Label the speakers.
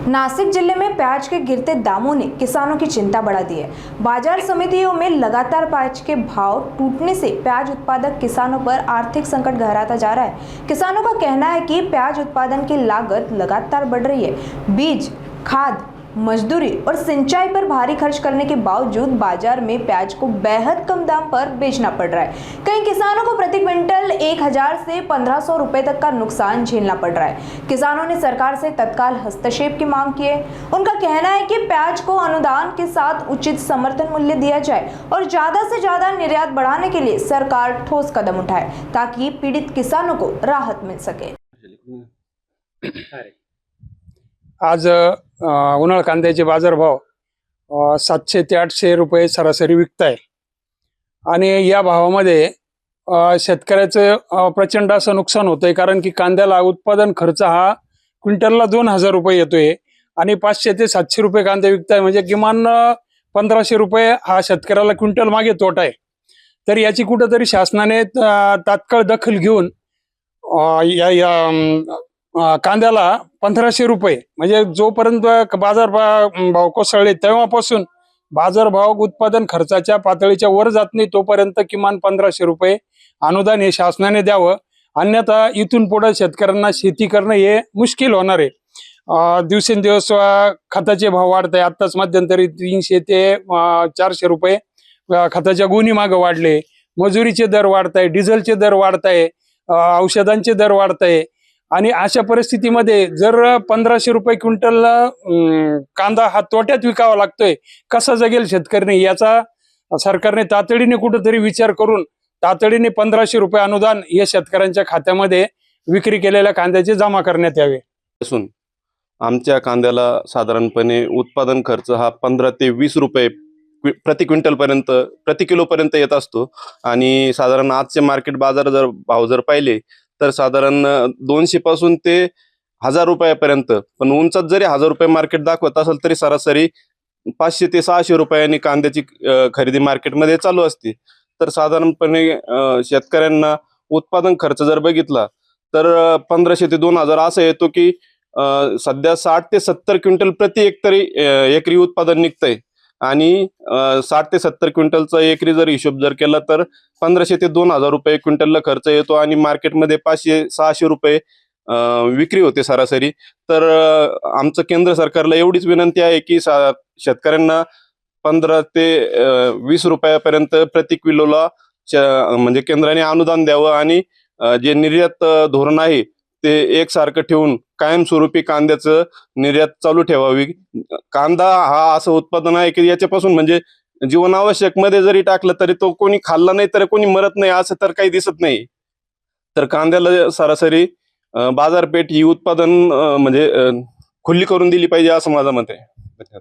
Speaker 1: नासिक जिले में प्याज के गिरते दामों ने किसानों की चिंता बढ़ा दी है। बाजार समितियों में लगातार प्याज के भाव टूटने से प्याज उत्पादक किसानों पर आर्थिक संकट गहराता जा रहा है। किसानों का कहना है कि प्याज उत्पादन की लागत लगातार बढ़ रही है। बीज, खाद, मजदूरी और सिंचाई पर भारी खर्च करने के बावजूद बाजार में प्याज को बेहद कम दाम पर बेचना पड़ रहा है। कई किसानों को प्रति क्विंटल 1000 से 1500 रुपए तक का नुकसान झेलना पड़ रहा है। किसानों ने सरकार से तत्काल हस्तक्षेप की मांग की है। उनका कहना है कि प्याज को अनुदान के साथ उचित समर्थन मूल्य दिया जाए और ज्यादा से ज्यादा निर्यात बढ़ाने के लिए सरकार ठोस कदम उठाए ताकि पीड़ित किसानों को राहत मिल सके।
Speaker 2: आज उन्हाळ कांद्याचे बाजारभाव 700 ते 800 रुपये सरासरी विकताय आणि या भावामध्ये शेतकऱ्याचं प्रचंड असं नुकसान होतंय, कारण की कांद्याला उत्पादन खर्च हा क्विंटलला 2000 रुपये येतोय आणि 500 ते 700 रुपये कांदे विकताय, म्हणजे किमान 1500 रुपये हा शेतकऱ्याला क्विंटल मागे तोटा आहे। तर याची कुठेतरी शासनाने तात्काळ दखल घेऊन कांद्याला 1500 रुपये, म्हणजे जोपर्यंत बाजार भाव कोसळले तेव्हापासून बाजारभाव उत्पादन खर्चाच्या पातळीच्या वर जात नाही तोपर्यंत किमान 1500 रुपये अनुदान हे शासनाने द्यावं, अन्यथा इथून पुढे शेतकऱ्यांना शेती करणं हे मुश्किल होणार आहे। दिवसेंदिवस खताचे भाव वाढत आहे। आताच मध्यंतरी 300 ते 400 रुपये खताच्या गुणी मागे वाढले, मजुरीचे दर वाढत आहे, डिझेलचे दर वाढत आहे, औषधांचे दर वाढत आहे। आणि अशा परिस्थितीमध्ये जर 1500 रुपये क्विंटल कांदा हा तोट्यात विकावा लागतोय, कसा जगेल शेतकरी? याचा सरकारने तातडीने कुठेतरी विचार करून तातडीने 1500 रुपये अनुदान या शेतकऱ्यांच्या खात्यामध्ये विक्री केलेल्या कांद्याचे जमा करण्यात यावे।
Speaker 3: असून आमच्या कांद्याला साधारणपणे उत्पादन खर्च हा 15 ते 20 रुपये प्रति क्विंटल पर्यंत, प्रति किलो पर्यंत येत असतो। आणि साधारण आजचे मार्केट बाजार भाव जर पाहिले तर साधारण 200 पासून ते 1000 रुपयापर्यंत, पण उंचात जरी 1000 रुपये मार्केट दाखवत असेल तरी सरासरी 500 ते 600 रुपयांनी कांद्याची खरेदी मार्केटमध्ये चालू असते। तर साधारणपणे शेतकऱ्यांना उत्पादन खर्च जर बघितला तर 1500 ते 2000 असं येतो की सध्या 60 ते 70 क्विंटल प्रति एकरी उत्पादन निघतंय आणि 60 ते 70 क्विंटलचा एकरी जर हिशोब जर केला तर 1500 ते 2000 रुपये क्विंटलला खर्च येतो आणि मार्केटमध्ये 500-600 रुपये विक्री होते सरासरी। तर आमचं केंद्र सरकारला एवढीच विनंती आहे की शेतकऱ्यांना 15 ते 20 रुपयापर्यंत प्रति किलोला म्हणजे केंद्राने अनुदान द्यावं आणि जे निर्यात धोरण आहे ते एकसारखं ठेवून कायमस्वरूपी कांद्याचं निर्यात चालू ठेवावी। कांदा हा असं उत्पादन आहे की याच्यापासून म्हणजे जीवनावश्यक मध्ये जरी टाकलं तरी तो कोणी खाल्ला नाही तर कोणी मरत नाही असं तर काही दिसत नाही। तर कांद्याला सरासरी बाजारपेठ ही उत्पादन म्हणजे खुली करून दिली पाहिजे असं माझं मत आहे।